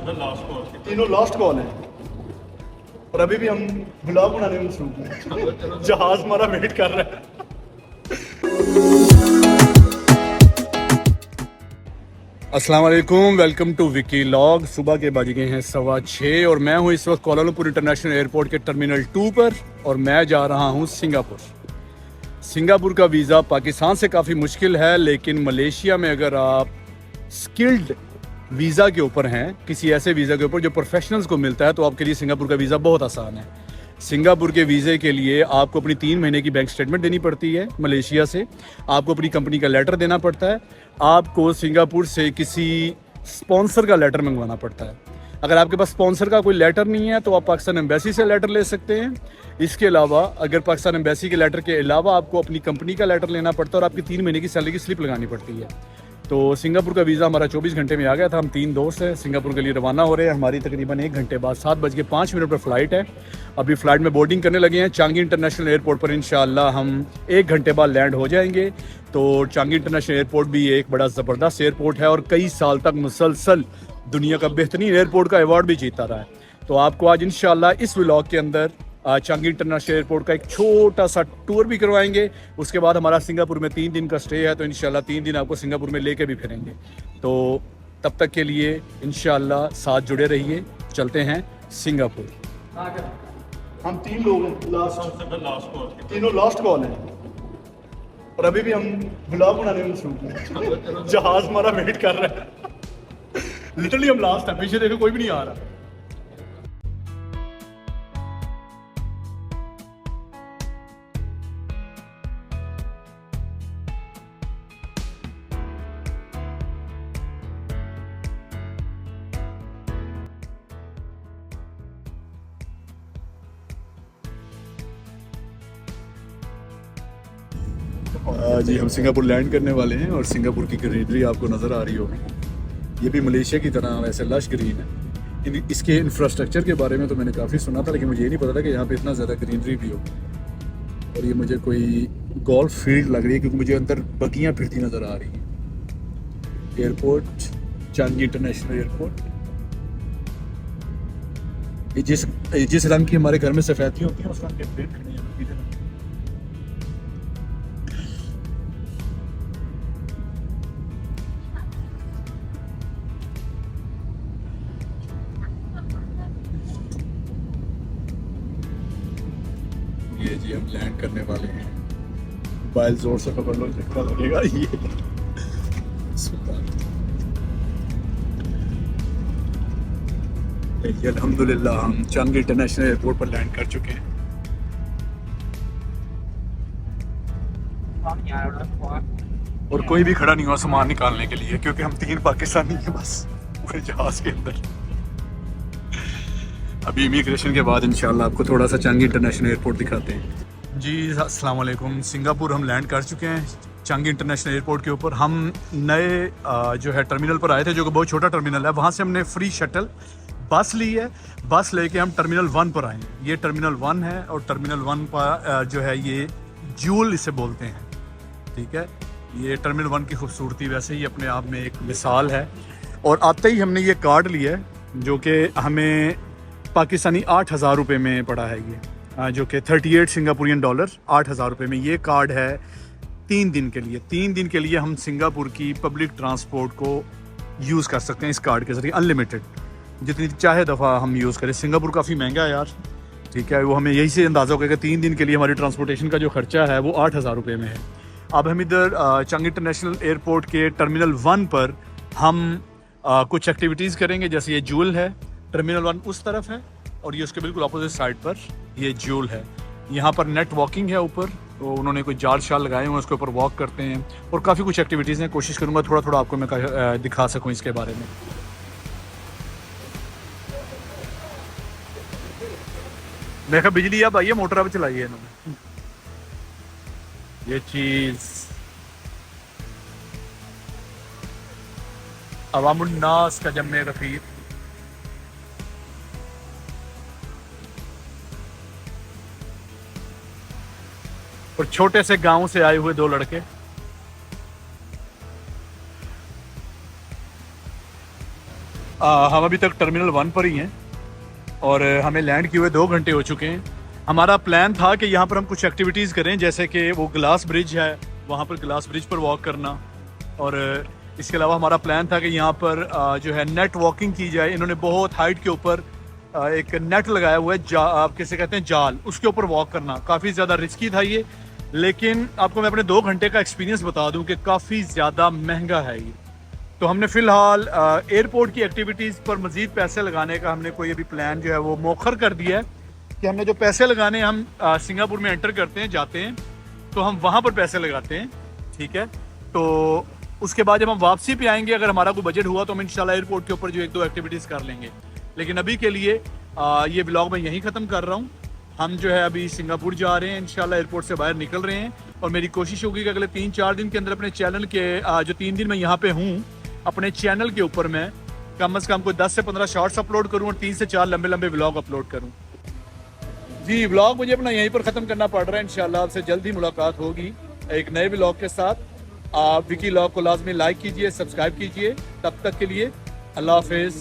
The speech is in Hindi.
तीनों लास्ट कॉल है और अभी भी हम ब्लॉग बनाने में मसरूफ हैं। जहाज हमारा वेट कर रहा है। अस्सलाम वालेकुम, वेलकम टू विकी लॉग। सुबह के बज गए हैं 6:15 और मैं हूँ इस वक्त कोलालमपुर इंटरनेशनल एयरपोर्ट के टर्मिनल 2 पर और मैं जा रहा हूँ सिंगापुर। सिंगापुर का वीज़ा पाकिस्तान से काफ़ी मुश्किल है, लेकिन मलेशिया में अगर आप स्किल्ड वीज़ा के ऊपर हैं, किसी ऐसे वीज़ा के ऊपर जो प्रोफेशनल्स को मिलता है, तो आपके लिए सिंगापुर का वीज़ा बहुत आसान है। सिंगापुर के वीज़े के लिए आपको अपनी 3 महीने की बैंक स्टेटमेंट देनी पड़ती है मलेशिया से, आपको अपनी कंपनी का लेटर देना पड़ता है, आपको सिंगापुर से किसी स्पॉन्सर का लेटर मंगवाना पड़ता है। अगर आपके पास स्पॉन्सर का कोई लेटर नहीं है तो आप पाकिस्तान एम्बेसी से लेटर ले सकते हैं। इसके अलावा अगर पाकिस्तान एम्बेसी के लेटर के अलावा आपको अपनी कंपनी का लेटर लेना पड़ता है और आपकी 3 महीने की सैलरी की स्लिप लगानी पड़ती है। तो सिंगापुर का वीज़ा हमारा 24 घंटे में आ गया था। हम 3 दोस्त हैं, सिंगापुर के लिए रवाना हो रहे हैं। हमारी तकरीबन 1 घंटे बाद 7:05 पर फ़्लाइट है। अभी फ़्लाइट में बोर्डिंग करने लगे हैं। चांगी इंटरनेशनल एयरपोर्ट पर इंशाअल्लाह हम 1 घंटे बाद लैंड हो जाएंगे। तो चांगी इंटरनेशनल एयरपोर्ट भी एक बड़ा ज़बरदस्त एयरपोर्ट है और कई साल तक मुसलसल दुनिया का बेहतरीन एयरपोर्ट का अवार्ड भी जीता रहा है। तो आपको आज इंशाअल्लाह इस व्लॉग के अंदर चांगी इंटरनेशनल एयरपोर्ट का एक छोटा सा टूर भी करवाएंगे। उसके बाद हमारा सिंगापुर में 3 दिन का स्टे है, तो इंशाल्लाह 3 दिन आपको सिंगापुर में लेके भी फिरेंगे। तो तब तक के लिए इंशाल्लाह साथ जुड़े रहिए। चलते हैं सिंगापुर। हम 3 लोग हैं, लास्ट तीनों लास्ट कॉल है और अभी भी हम ब्लॉग बनाने में मसरूफ हैं। जहाज हमारा वेट कर रहा है। लिटरली हम लास्ट है, पीछे देखो कोई भी नहीं आ रहा। जी हम सिंगापुर लैंड करने वाले हैं और सिंगापुर की ग्रीनरी आपको नज़र आ रही होगी। ये भी मलेशिया की तरह वैसे लश ग्रीन है। इसके इंफ्रास्ट्रक्चर के बारे में तो मैंने काफ़ी सुना था, लेकिन मुझे ये नहीं पता था कि यहाँ पे इतना ज़्यादा ग्रीनरी भी हो। और ये मुझे कोई गोल्फ फील्ड लग रही है क्योंकि मुझे अंदर बगियाँ फिरती नज़र आ रही हैं। Airport Changi international airport. ये जिस रंग की हमारे घर में सफ़ेदी होती है उस रंग के पेड़ खड़े हैं। ये जी हम लैंड करने वाले हैं। मोबाइल जोर से पकड़ लो, झटका लगेगा। ये अल्हम्दुलिल्लाह हम चांगी इंटरनेशनल एयरपोर्ट पर लैंड कर चुके हैं। और कोई भी खड़ा नहीं हुआ सामान निकालने के लिए क्योंकि हम 3 पाकिस्तानी हैं बस पूरे जहाज के अंदर। अभी इमिग्रेशन के बाद इंशाल्लाह आपको थोड़ा सा चांगी इंटरनेशनल एयरपोर्ट दिखाते हैं। जी अस्सलाम वालेकुम, सिंगापुर हम लैंड कर चुके हैं चांगी इंटरनेशनल एयरपोर्ट के ऊपर। हम नए जो है टर्मिनल पर आए थे, जो कि बहुत छोटा टर्मिनल है। वहाँ से हमने फ्री शटल बस ली है। बस लेके हम टर्मिनल 1 पर आए। ये टर्मिनल 1 है और टर्मिनल 1 पर जो है ये जूल इसे बोलते हैं, ठीक है। ये टर्मिनल 1 की खूबसूरती वैसे ही अपने आप में एक मिसाल है। और आते ही हमने ये कार्ड लिया है जो कि हमें पाकिस्तानी 8,000 रुपये में पड़ा है। ये जो कि 38 सिंगापुरियन डॉलर 8,000 रुपये में ये कार्ड है 3 दिन के लिए। 3 दिन के लिए हम सिंगापुर की पब्लिक ट्रांसपोर्ट को यूज़ कर सकते हैं इस कार्ड के ज़रिए, अनलिमिटेड, जितनी चाहे दफ़ा हम यूज़ करें। सिंगापुर काफ़ी महंगा है यार, ठीक है। वो हमें यही से अंदाज़ा हो गया कि 3 दिन के लिए हमारी ट्रांसपोर्टेशन का जो खर्चा है वो 8,000 रुपये में है। अब हम इधर चांगी इंटरनेशनल एयरपोर्ट के टर्मिनल 1 पर हम कुछ एक्टिविटीज़ करेंगे। जैसे ये जूल है, टर्मिनल 1 उस तरफ है और ये उसके बिल्कुल अपोजिट साइड पर ये जूल है। यहाँ पर नेट वॉकिंग है ऊपर, तो उन्होंने कोई जाल शाल लगाए हुए हैं, उसके ऊपर वॉक करते हैं और काफ़ी कुछ एक्टिविटीज़ हैं। कोशिश करूँगा थोड़ा थोड़ा आपको मैं दिखा सकूँ इसके बारे में। मैं कहा बिजली अब आई है, मोटर अब चलाई है इन्होंने। ये चीज़ अवामुन्नास का जम्मे गफीर। और छोटे से गांव से आए हुए 2 लड़के। हम अभी तक टर्मिनल 1 पर ही हैं और हमें लैंड किए हुए 2 घंटे हो चुके हैं। हमारा प्लान था कि यहाँ पर हम कुछ एक्टिविटीज़ करें, जैसे कि वो ग्लास ब्रिज है, वहाँ पर ग्लास ब्रिज पर वॉक करना, और इसके अलावा हमारा प्लान था कि यहाँ पर जो है नेट वॉकिंग की जाए। इन्होंने बहुत हाइट के ऊपर एक नेट लगाया हुआ है, आप कैसे कहते हैं, जाल, उसके ऊपर वॉक करना। काफ़ी ज़्यादा रिस्की था ये, लेकिन आपको मैं अपने 2 घंटे का एक्सपीरियंस बता दूं कि काफ़ी ज़्यादा महंगा है ये। तो हमने फ़िलहाल एयरपोर्ट की एक्टिविटीज़ पर मज़ीद पैसे लगाने का हमने कोई अभी प्लान जो है वो मौखर कर दिया है कि हमने जो पैसे लगाने, हम सिंगापुर में एंटर करते हैं, जाते हैं, तो हम वहाँ पर पैसे लगाते हैं, ठीक है। तो उसके बाद जब हम वापसी पे आएंगे, अगर हमारा कोई बजट हुआ तो हम इंशाल्लाह एयरपोर्ट के ऊपर जो 1-2 एक्टिविटीज़ कर लेंगे। लेकिन अभी के लिए ये व्लॉग मैं यहीं ख़त्म कर रहा हूँ। हम जो है अभी सिंगापुर जा रहे हैं, इंशाल्लाह एयरपोर्ट से बाहर निकल रहे हैं, और मेरी कोशिश होगी कि अगले 3-4 दिन के अंदर अपने चैनल के जो 3 दिन मैं यहाँ पे हूँ, अपने चैनल के ऊपर मैं कम से कम कोई 10 से 15 शॉर्ट्स अपलोड करूँ और 3 से 4 लंबे लंबे व्लॉग अपलोड करूँ। जी, व्लॉग मुझे अपना यहीं पर ख़त्म करना पड़ रहा है। इंशाल्लाह आपसे जल्द ही मुलाकात होगी एक नए व्लॉग के साथ। आप विकी व्लॉग को लाजमी लाइक कीजिए, सब्सक्राइब कीजिए। तब तक के लिए अल्लाह हाफिज़।